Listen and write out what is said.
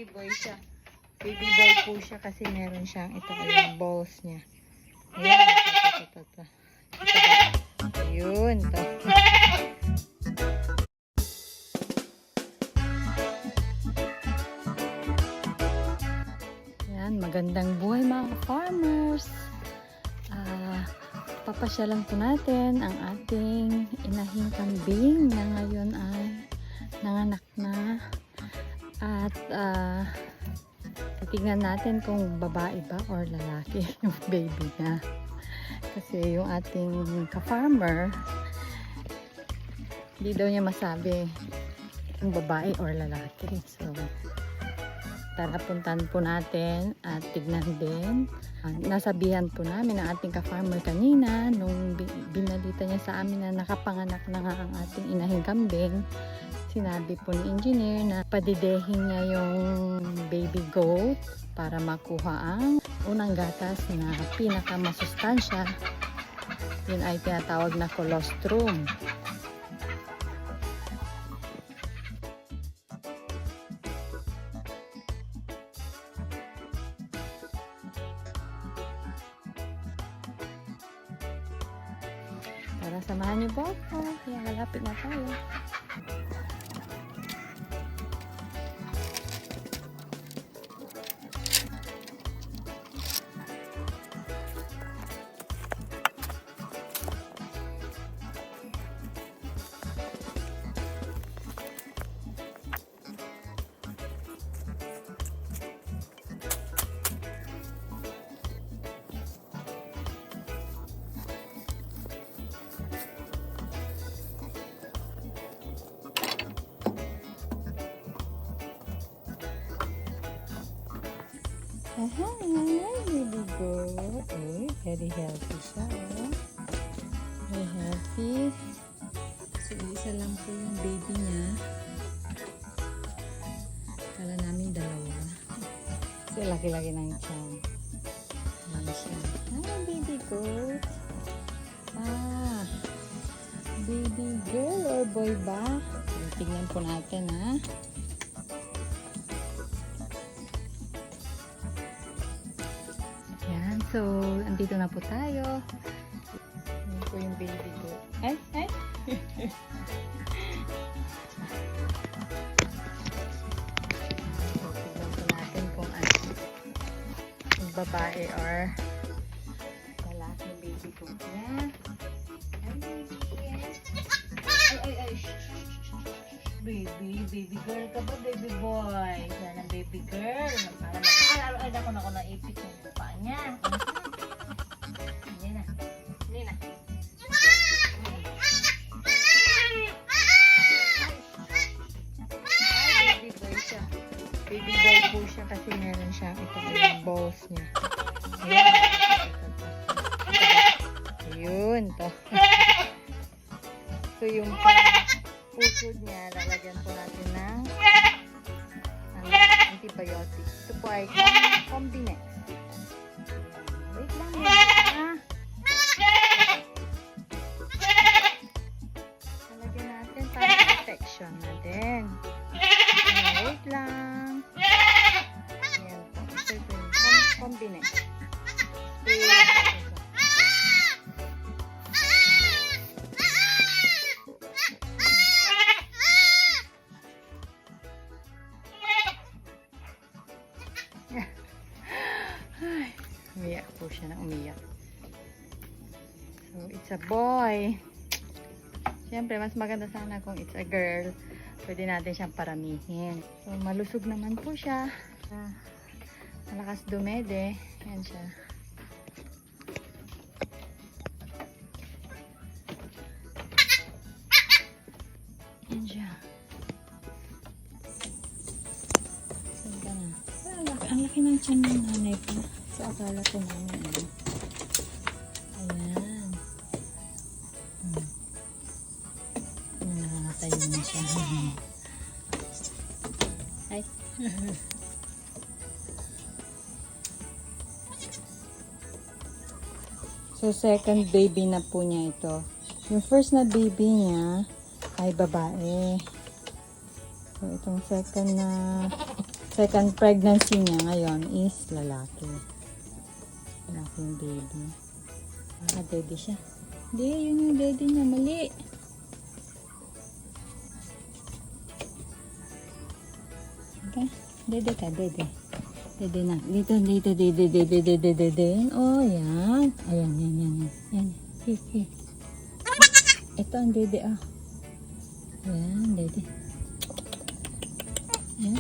baby boy siya. Baby boy po siya kasi meron siyang ito yung balls niya. Ayan, ito. Ayun, ito. Ayan, magandang buhay mga farmers. Papasyalan po natin ang ating inahing kambing na ngayon ay nanganak na. At titignan natin kung babae ba or lalaki yung baby niya. Kasi yung ating ka-farmer, hindi daw niya masabi kung babae or lalaki. So, tara puntahan po natin at tignan din. Nasabihan po namin ang ating ka-farmer kanina nung binalita niya sa amin na nakapanganak na nga ang ating inahing kambing. Sinabi po ni engineer na padidehin niya yung baby goat para makuha ang unang gatas na pinakamasustansya. Yun ay tinatawag na colostrum. Tara, samahan niyo po ako. Kaya malapit na tayo. Baby goat. Uy, very healthy siya. Very healthy. So, isa lang po yung baby niya. Kala namin dalawa. So, laki-laki ng tiyan. Ayan siya. Baby goat. Baby girl or boy ba? Tignan po natin, ha. So, andito na po tayo. Yan po yung baby goat. Ay! So, tignan po natin kung ano. Yung babae or lalaking baby goat niya. Ay, baby. Ay. Baby girl ka ba, baby boy? Yan ang baby girl. Ay, naku, naipit yung mukha niya. Hindi na. Ay, baby boy siya. Baby boy po siya kasi meron siyang ito yung balls niya. Ayun, to. So, yung pusod niya, lalagyan po natin ng antibiotic. Ito po ay Combinex. Wait lang yan. Lalagyan natin para protection natin. Wait lang. Ayan po. Ito yung Combinex. Umiyak po siya na umiyak. So, it's a boy. Siyempre, mas maganda sana kung it's a girl. Pwede natin siyang paramihin. So, malusog naman po siya. Malakas dumede. Yan siya. Yan siya. Saan ka na? Ang laki ng tiyan ng nanay ko. So, akala ko namin ano. Ayan. Nakatayo na siya. Ay. So, second baby na po niya ito. Yung first na baby niya ay babae. So, itong second na second pregnancy niya ngayon is lalaki. Lalaking baby. Daddy siya. Hindi, yun yung daddy niya. Mali. Okay? Dede ka, dede. Dede na. Dito. Dede. Oh, yan. Ayan, yan. Yan. Hi. Ito ang dede, ah. Yan, dede. Yan.